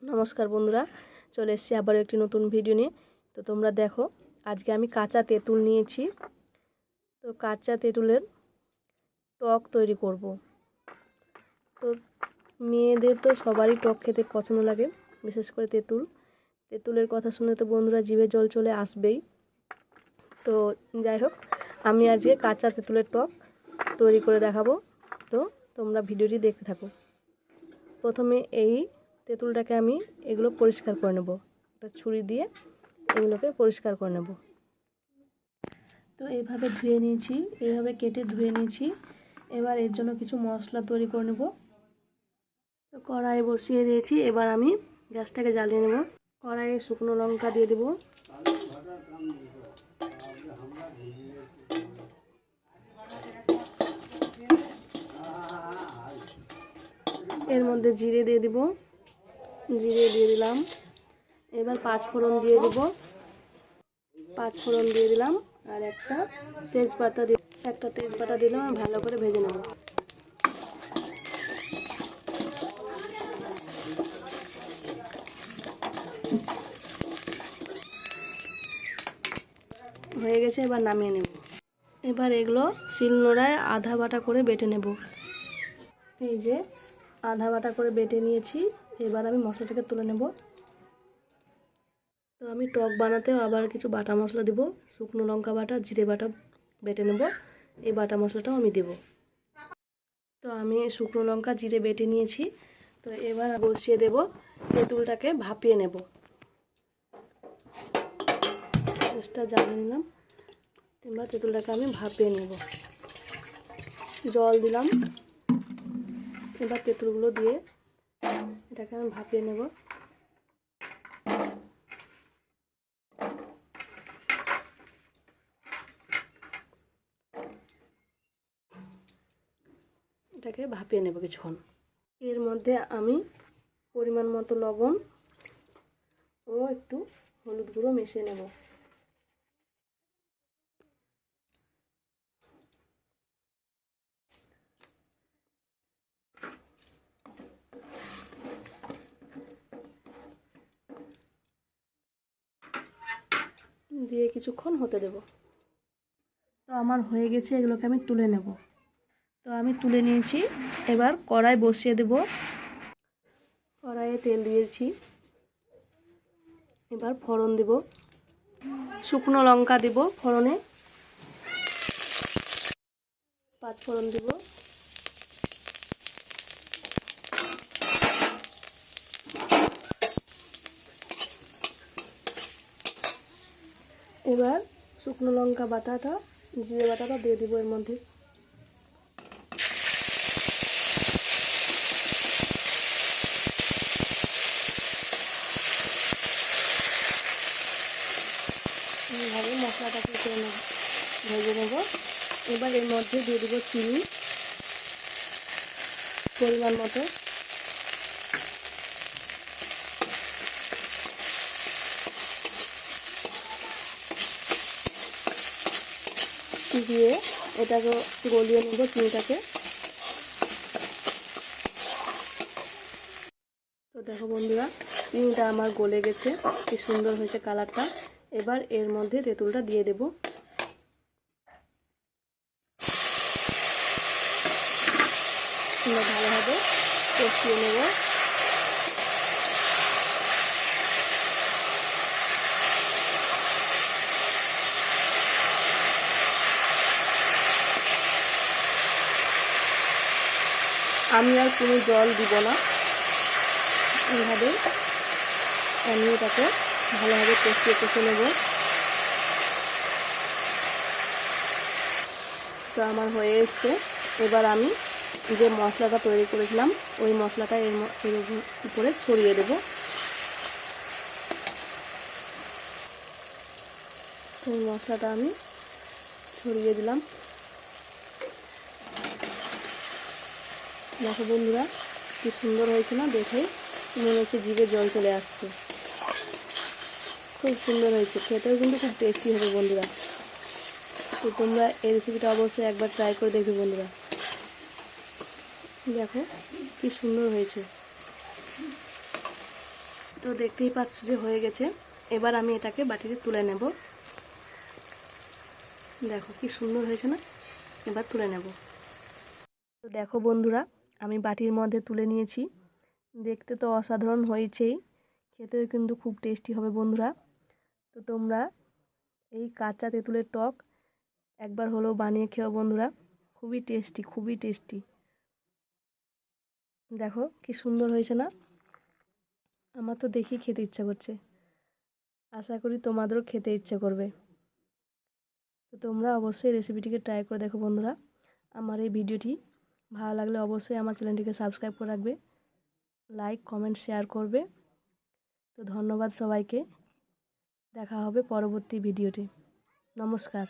নমস্কার বন্ধুরা, চলে এসেছি আবার একটি নতুন ভিডিও নিয়ে। তো তোমরা দেখো, আজকে আমি কাঁচা তেঁতুল নিয়েছি। তো কাঁচা তেঁতুলের টক তৈরি করব। তো মেয়েদের তো সবারই টক খেতে পছন্দ লাগে, বিশেষ করে তেঁতুলের কথা শুনে তো বন্ধুরা জিভে জল চলে আসবেই। তো যাই হোক, আমি আজকে কাঁচা তেঁতুলের টক তৈরি করে দেখাবো। তো তোমরা ভিডিওটি দেখতে থাকো। প্রথমে এই তেঁতুলটাকে আমি এগুলো পরিষ্কার করে নেব, একটা ছুরি দিয়ে এগুলোকে পরিষ্কার করে নেব। তো এইভাবে ধুয়ে নিয়েছি, এইভাবে কেটে ধুয়ে নিয়েছি। এবার এর জন্য কিছু মশলা তৈরি করে নেব। তো কড়াই বসিয়ে দিয়েছি, এবার আমি গ্যাসটাকে জ্বালিয়ে নেব। কড়াইয়ে শুকনো লঙ্কা দিয়ে দেব, এর মধ্যে জিরে দিয়ে দিব, জিরে দিয়ে দিলাম। এবার পাঁচফোড়ন দিয়ে দেব, পাঁচফোড়ন দিয়ে দিলাম। আর একটা তেজপাতা দিলাম, আর ভালো করে ভেজে নেব। হয়ে গেছে, এবার নামিয়ে নেব। এবার এগুলো শিলনোড়ায় আধা বাটা করে বেটে নেব। এই যে আধা বাটা করে বেটে নিয়েছি, এবার আমি মশলাটাকে তুলে নেব। তো আমি টক বানাতেও আবার কিছু বাটা মশলা দেব, শুকনো লঙ্কা বাটা, জিরে বাটা বেটে নেব। এই বাটা মশলাটাও আমি দেব। তো আমি শুকনো লঙ্কা জিরে বেটে নিয়েছি। তো এবার বসিয়ে দেব, তেঁতুলটাকে ভাপিয়ে নেব। গ্যাসটা জ্বালিয়ে নিলাম, এবার তেঁতুলটাকে আমি ভাপিয়ে নেব। জল দিলাম, এবার তেঁতুলগুলো দিয়ে এটাকে আমি ভাপিয়ে নেব। এটাকে ভাপিয়ে নেব কিছুক্ষণ। এর মধ্যে আমি পরিমাণ মতো লবণ ও একটু হলুদ গুঁড়ো মিশিয়ে নেব। দিয়ে কিছুক্ষণ হতে দেব। তো আমার হয়ে গেছে, এগুলোকে আমি তুলে নেব। তো আমি তুলে নিয়েছি, এবার কড়াই বসিয়ে দেব। কড়াইয়ে তেল দিয়েছি, এবার ফোড়ন দেব, শুকনো লঙ্কা দেব ফোড়নে, পাঁচফোড়ন দেব, এবার শুকনো লঙ্কা বাটাটা, জিরে বাটাটা দিয়ে দেবো এর মধ্যে। এইভাবে মশলাটাকে ভেজে নেব। এবার এর মধ্যে দিয়ে দেবো চিনি পরিমাণ মতো, দিয়ে এটাকে গলিয়ে নেব চিনিটাকে। তো দেখো বন্ধুরা, চিনিটা আমার গলে গেছে, কি সুন্দর হয়েছে কালারটা। এবার এর মধ্যে তেঁতুলটা দিয়ে দেব। ভালোভাবে কষিয়ে নেব। আমি আর কোনো জল দিব না, এইভাবে আমি এটাকে ভালোভাবে কষিয়ে নেব। তো আমার হয়ে এসছে, এবার আমি যে মশলাটা তৈরি করেছিলাম ওই মশলাটা এর উপরে ছড়িয়ে দেব। ওই মশলাটা আমি ছড়িয়ে দিলাম। দেখো বন্ধুরা, কি সুন্দর হয়েছে না, দেখে মনে হচ্ছে জিভে জল চলে আসছে। খুব সুন্দর হয়েছে, খেতেও কিন্তু খুব টেস্টি হবে বন্ধুরা। তো তোমরা এই রেসিপিটা অবশ্যই একবার ট্রাই করে দেখবে বন্ধুরা। দেখো কি সুন্দর হয়েছে। তো দেখতেই পাচ্ছ যে হয়ে গেছে। এবার আমি এটাকে বাটিতে তুলে নেব। দেখো কি সুন্দর হয়েছে না? এবার তুলে নেব। তো দেখো বন্ধুরা, আমি বাটির মধ্যে তুলে নিয়েছি। দেখতে তো অসাধারণ হয়েছেই, খেতেও কিন্তু খুব টেস্টি হবে বন্ধুরা। তো তোমরা এই কাঁচা তেঁতুলের টক একবার হলেও বানিয়ে খেও বন্ধুরা, খুবই টেস্টি, খুবই টেস্টি। দেখো কি সুন্দর হয়েছে না? আমার তো দেখেই খেতে ইচ্ছা করছে। আশা করি তোমাদেরও খেতে ইচ্ছে করবে। তো তোমরা অবশ্যই রেসিপিটিকে ট্রাই করে দেখো বন্ধুরা। আমার এই ভিডিওটি ভালো লাগলে অবশ্যই আমার চ্যানেলটিকে সাবস্ক্রাইব করে রাখবে, লাইক কমেন্ট শেয়ার করবে। তো ধন্যবাদ সবাইকে। দেখা হবে পরবর্তী ভিডিওতে। নমস্কার।